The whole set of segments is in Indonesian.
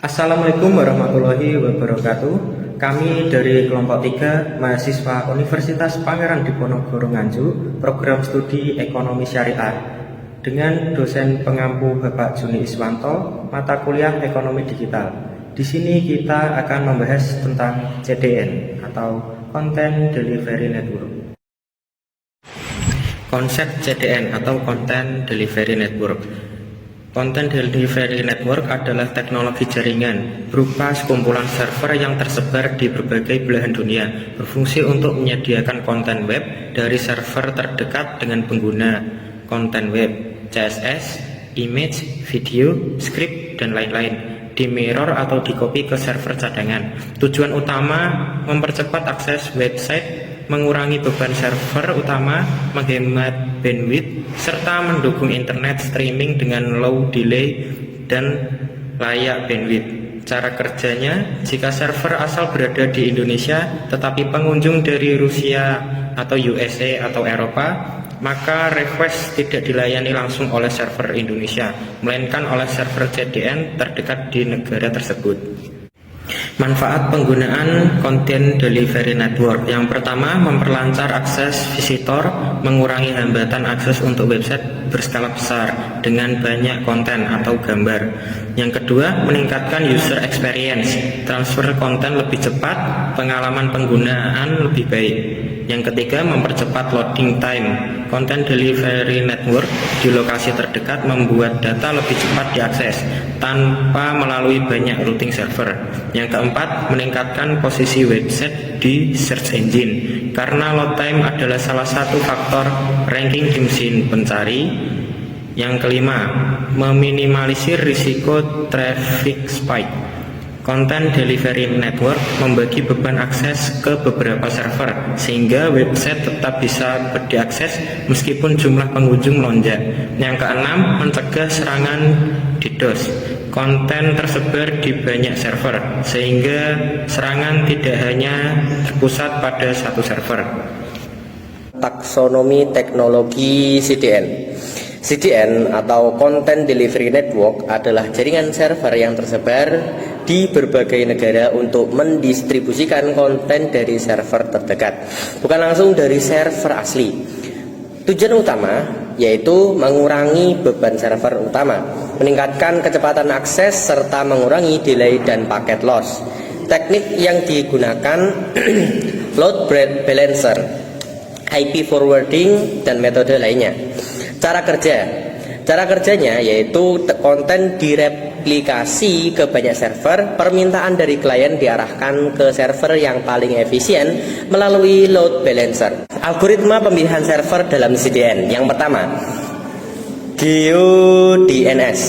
Assalamualaikum warahmatullahi wabarakatuh. Kami dari kelompok 3 mahasiswa Universitas Pangeran Diponegoro Nganjuk, program studi Ekonomi Syariah dengan dosen pengampu Bapak Juni Iswanto, mata kuliah Ekonomi Digital. Di sini kita akan membahas tentang CDN atau Content Delivery Network. Konsep CDN atau Content Delivery Network. Content Delivery Network adalah teknologi jaringan berupa sekumpulan server yang tersebar di berbagai belahan dunia, berfungsi untuk menyediakan konten web dari server terdekat dengan pengguna konten web, CSS, image, video, script, dan lain-lain, di mirror atau di copy ke server cadangan. Tujuan utama mempercepat akses website, mengurangi beban server utama, menghemat bandwidth, serta mendukung internet streaming dengan low delay dan layak bandwidth. Cara kerjanya, jika server asal berada di Indonesia tetapi pengunjung dari Rusia atau USA atau Eropa, maka request tidak dilayani langsung oleh server Indonesia, melainkan oleh server CDN terdekat di negara tersebut. Manfaat penggunaan Content Delivery Network. Yang pertama, memperlancar akses visitor, mengurangi hambatan akses untuk website berskala besar dengan banyak konten atau gambar. Yang kedua, meningkatkan user experience, transfer konten lebih cepat, pengalaman penggunaan lebih baik. Yang ketiga, mempercepat loading time. Content Delivery Network di lokasi terdekat membuat data lebih cepat diakses tanpa melalui banyak routing server. Yang keempat, meningkatkan posisi website di search engine karena load time adalah salah satu faktor ranking di mesin pencari. Yang kelima, meminimalisir risiko traffic spike. Content Delivery Network membagi beban akses ke beberapa server sehingga website tetap bisa diakses meskipun jumlah pengunjung melonjak. Yang keenam, mencegah serangan DDoS. Konten tersebar di banyak server sehingga serangan tidak hanya terpusat pada satu server. Taksonomi teknologi CDN. CDN atau Content Delivery Network adalah jaringan server yang tersebar di berbagai negara untuk mendistribusikan konten dari server terdekat, bukan langsung dari server asli. Tujuan utama yaitu mengurangi beban server utama, meningkatkan kecepatan akses, serta mengurangi delay dan paket loss. Teknik yang digunakan load balancer, IP forwarding, dan metode lainnya. Cara kerjanya yaitu konten direplikasi ke banyak server, permintaan dari klien diarahkan ke server yang paling efisien melalui load balancer. Algoritma pemilihan server dalam CDN. Yang pertama, GeoDNS,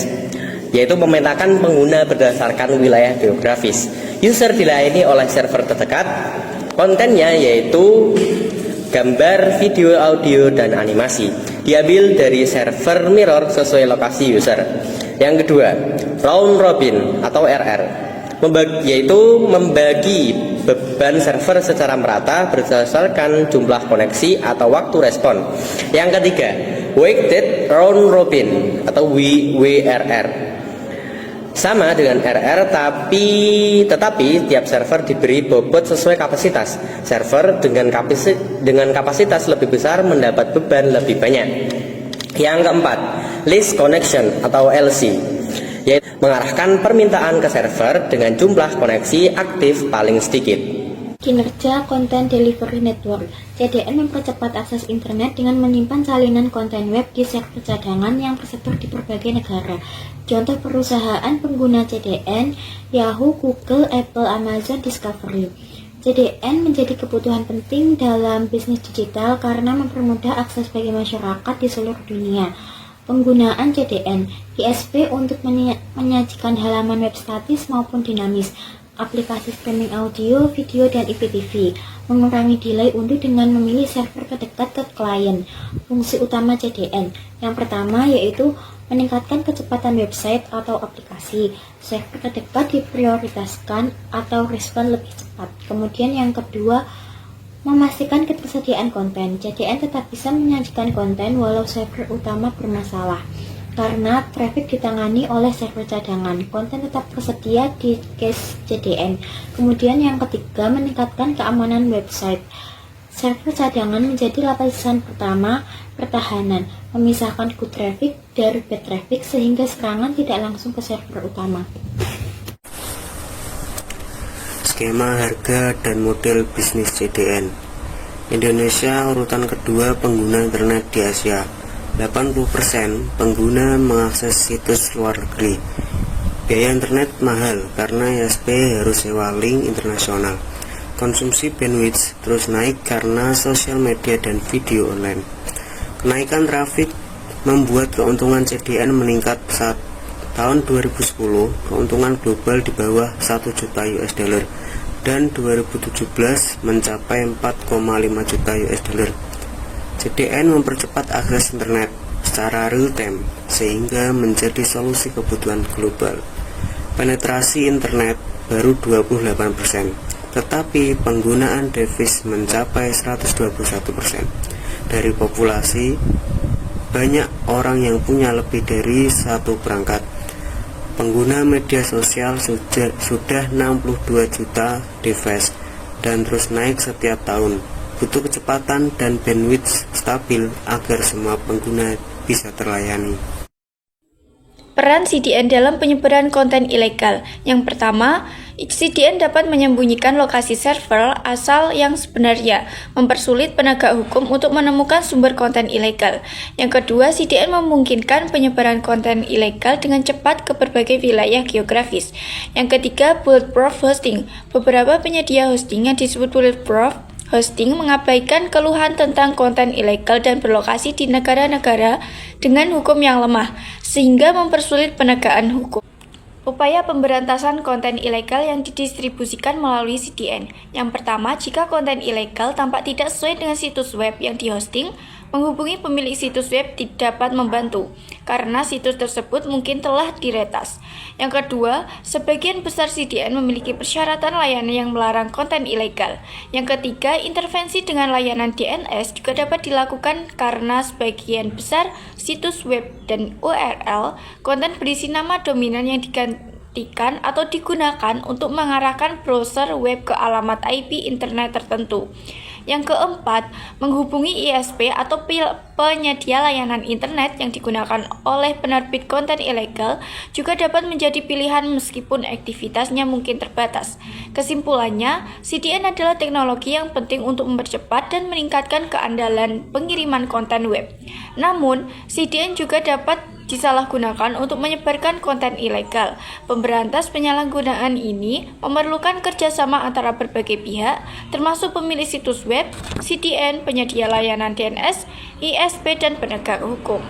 yaitu memetakan pengguna berdasarkan wilayah geografis. User dilayani oleh server terdekat. Kontennya yaitu gambar, video, audio, dan animasi, diambil dari server mirror sesuai lokasi user. Yang kedua, round robin atau RR, yaitu membagi beban server secara merata berdasarkan jumlah koneksi atau waktu respon. Yang ketiga, weighted round robin atau WRR, sama dengan RR tetapi tiap server diberi bobot sesuai kapasitas. Server dengan kapasitas lebih besar mendapat beban lebih banyak. Yang keempat, least connection atau LC, yaitu mengarahkan permintaan ke server dengan jumlah koneksi aktif paling sedikit. Kinerja Content Delivery Network. CDN mempercepat akses internet dengan menyimpan salinan konten web di server cadangan yang tersebar di berbagai negara. Contoh perusahaan pengguna CDN: Yahoo, Google, Apple, Amazon, Discovery. CDN menjadi kebutuhan penting dalam bisnis digital karena mempermudah akses bagi masyarakat di seluruh dunia. Penggunaan CDN, ISP untuk menyajikan halaman web statis maupun dinamis, aplikasi streaming audio, video, dan IPTV, mengurangi delay unduh dengan memilih server terdekat ke klien. Fungsi utama CDN yang pertama yaitu meningkatkan kecepatan website atau aplikasi. Server terdekat diprioritaskan atau respon lebih cepat. Kemudian yang kedua, memastikan ketersediaan konten. CDN tetap bisa menyajikan konten walau server utama bermasalah. karena traffic ditangani oleh server cadangan. Konten tetap tersedia di cache CDN. Kemudian yang ketiga, meningkatkan keamanan website. Server cadangan menjadi lapisan pertama pertahanan, memisahkan good traffic dari bad traffic sehingga serangan tidak langsung ke server utama. Skema harga dan model bisnis CDN. Indonesia urutan kedua pengguna internet di Asia. 80% pengguna mengakses situs luar negeri. Biaya internet mahal karena ISP harus sewa link internasional. Konsumsi bandwidth terus naik karena sosial media dan video online. Kenaikan trafik membuat keuntungan CDN meningkat saat tahun 2010 keuntungan global di bawah 1 juta US dollar dan 2017 mencapai 4,5 juta US dollar. CDN mempercepat akses internet secara real time sehingga menjadi solusi kebutuhan global. Penetrasi internet baru 28%, tetapi penggunaan device mencapai 121%. Dari populasi, banyak orang yang punya lebih dari satu perangkat. Pengguna media sosial sudah 62 juta device dan terus naik setiap tahun. Butuh kecepatan dan bandwidth stabil agar semua pengguna bisa terlayani. Peran CDN dalam penyebaran konten ilegal. Yang pertama, CDN dapat menyembunyikan lokasi server asal yang sebenarnya, mempersulit penegak hukum untuk menemukan sumber konten ilegal. Yang kedua, CDN memungkinkan penyebaran konten ilegal dengan cepat ke berbagai wilayah geografis. Yang ketiga, bulletproof hosting. Beberapa penyedia hosting yang disebut bulletproof hosting mengabaikan keluhan tentang konten ilegal dan berlokasi di negara-negara dengan hukum yang lemah, sehingga mempersulit penegakan hukum. Upaya pemberantasan konten ilegal yang didistribusikan melalui CDN. Yang pertama, jika konten ilegal tampak tidak sesuai dengan situs web yang dihosting, menghubungi pemilik situs web dapat membantu, karena situs tersebut mungkin telah diretas. Yang kedua, sebagian besar CDN memiliki persyaratan layanan yang melarang konten ilegal. Yang ketiga, intervensi dengan layanan DNS juga dapat dilakukan karena sebagian besar situs web dan URL konten berisi nama dominan yang digantikan atau digunakan untuk mengarahkan browser web ke alamat IP internet tertentu. Yang keempat, menghubungi ISP atau penyedia layanan internet yang digunakan oleh penerbit konten ilegal juga dapat menjadi pilihan meskipun aktivitasnya mungkin terbatas. Kesimpulannya, CDN adalah teknologi yang penting untuk mempercepat dan meningkatkan keandalan pengiriman konten web. Namun, CDN juga dapat disalahgunakan untuk menyebarkan konten ilegal. Pemberantas penyalahgunaan ini memerlukan kerjasama antara berbagai pihak, termasuk pemilik situs web, CDN, penyedia layanan DNS, ISP, dan penegak hukum.